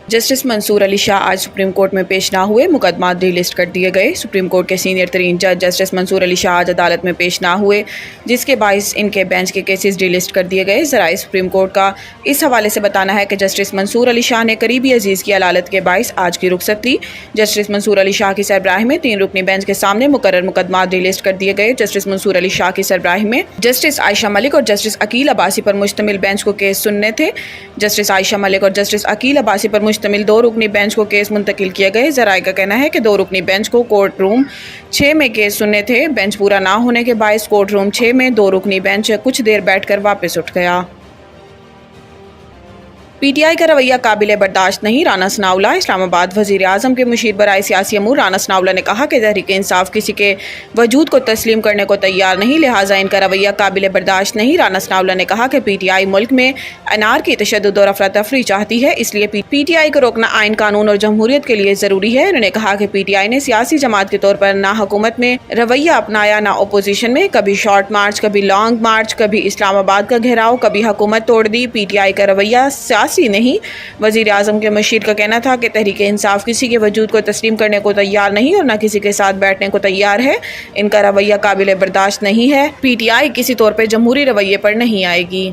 Justice Mansoor Ali Shah आज supreme court में पेश ना हुए, मुकदमा डिलिस्ट कर दिए गए। सुप्रीम कोर्ट के सीनियर तरीन जज जस्टिस मंसूर अली शाह आज अदालत में पेश ना हुए, जिसके बायस इनके बेंच के केसेस डिलिस्ट कर दिए गए। ज़राए सुप्रीम कोर्ट का इस हवाले से बताना है कि जस्टिस मंसूर अली शाह ने करीबी अजीज़ की अदालत के बायस आज की रुखसत ली। जस्टिस मंसूर अली शाह की सरबराही में 3 रुकनी बेंच के सामने मुकर्रर मुकदमा डिलिस्ट कर दिए गए। जस्टिस मंसूर अली शाह की सरबराही में जस्टिस आयशा मलिक और जस्टिस अकील अब्बासी पर मुश्तमिल बेंच को केस सुनने थे। जस्टिस आयशा मलिक और जस्टिस अकील अब्बासी पर मुश्तमिल 2 रुकनी बेंच को केस मुंतकिल किए गए। ज़राए का कहना है कि 2 रुकनी बेंच को कोर्ट रूम 6 में केस सुनने थे। बेंच पूरा ना होने के बायस कोर्ट रूम 6 में 2 रुकनी बेंच कुछ देर बैठकर वापस उठ गया। पीटीआई का रवैया काबिल बर्दाश्त नहीं, राना सनाउल्लाह। इस्लामाबाद वज़ीर आज़म के मुशीर बराए सियासी अमूर राना सनाउल्लाह ने कहा कि तहरीक इंसाफ किसी के वजूद को तस्लीम करने को तैयार नहीं, लिहाजा इनका रवैया काबिल बर्दाश्त नहीं। राना सनाउल्लाह ने कहा कि पीटीआई मुल्क में अनार की तशद्दुद और अफरा तफरी चाहती है, इसलिए पीटीआई को रोकना आइन, कानून और जमहूरियत के लिए ज़रूरी है। उन्होंने कहा कि पीटीआई ने सियासी जमात के तौर पर ना हुकूमत में रवैया अपनाया ना अपोजिशन में, कभी शॉर्ट मार्च, कभी लॉन्ग मार्च, कभी इस्लामाबाद का घेराव, कभी हुकूमत तोड़ दी। पीटीआई का रवैया नहीं। वज़ीर आज़म के मुशीर का कहना था कि तहरीक इंसाफ किसी के वजूद को तस्लीम करने को तैयार नहीं और न किसी के साथ बैठने को तैयार है। इनका रवैया काबिल बर्दाश्त नहीं है। पीटीआई किसी तौर पर जमहूरी रवैये पर नहीं आएगी।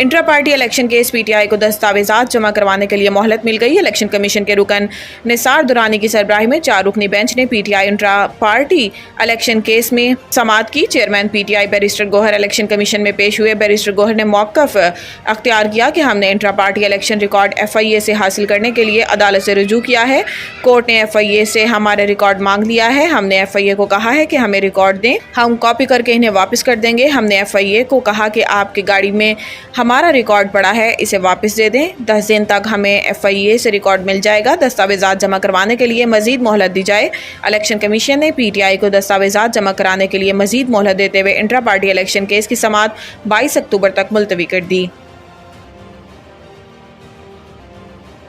Intra party election case PTI को दस्तावेजात जमा करवाने के लिए मोहलत मिल गई। इलेक्शन कमीशन के रुकन निसार दुरानी की सरबराही में 4 रुकनी बेंच ने PTI intra party election case में समाअत की। Chairman PTI barrister Gohar election commission में पेश हुए। बैरिस्टर गोहर ने मौक़िफ़ अख्तियार किया कि हमने intra party election record FIA से हासिल करने के लिए अदालत से रुजू किया है। कोर्ट ने FIA से हमारे रिकॉर्ड मांग लिया है। हमने FIA को कहा है कि हमें रिकॉर्ड दें, हम कॉपी करके इन्हें वापस कर देंगे। हमने FIA को कहा कि आपकी गाड़ी में हमारा रिकॉर्ड पड़ा है, इसे वापस दे दें। 10 दिन तक हमें FIA से रिकॉर्ड मिल जाएगा। दस्तावेजात जमा करवाने के लिए मजीद मोहलत दी जाए। इलेक्शन कमीशन ने पीटीआई को दस्तावेजात जमा कराने के लिए मजीद मोहलत देते हुए इंट्रा पार्टी इलेक्शन केस की समाअत 22 अक्टूबर तक मुलतवी कर दी।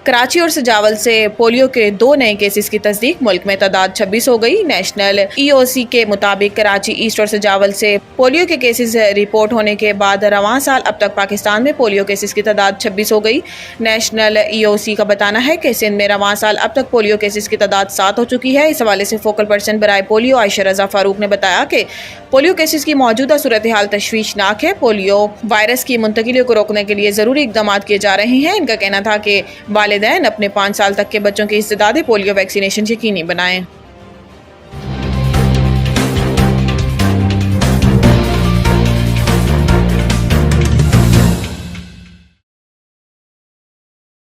कराची और सजावल से पोलियो के 2 नए केसेस की तस्दीक, मुल्क में तादाद 26 हो गई। नेशनल EOC के मुताबिक कराची ईस्ट और सजावल से पोलियो के केसेस रिपोर्ट होने के बाद रवां साल अब तक पाकिस्तान में पोलियो केसेस की तादाद 26 हो गई। नेशनल EOC का बताना है कि सिंध में रवां साल अब तक पोलियो केसेस की तादाद 7 हो चुकी है। इस हवाले से फोकल पर्सन बराए पोलियो आयशा रज़ा फारूक ने बताया कि पोलियो केसेस की मौजूदा सूरत हाल तशवीशनाक है। पोलियो वायरस की मुंतकिली को रोकने के लिए ज़रूरी इकदाम किए जा रहे हैं। इनका कहना था कि वालिदैन अपने 5 साल तक के बच्चों की इस्तेदाद पोलियो वैक्सीनेशन यकीनी बनाएं।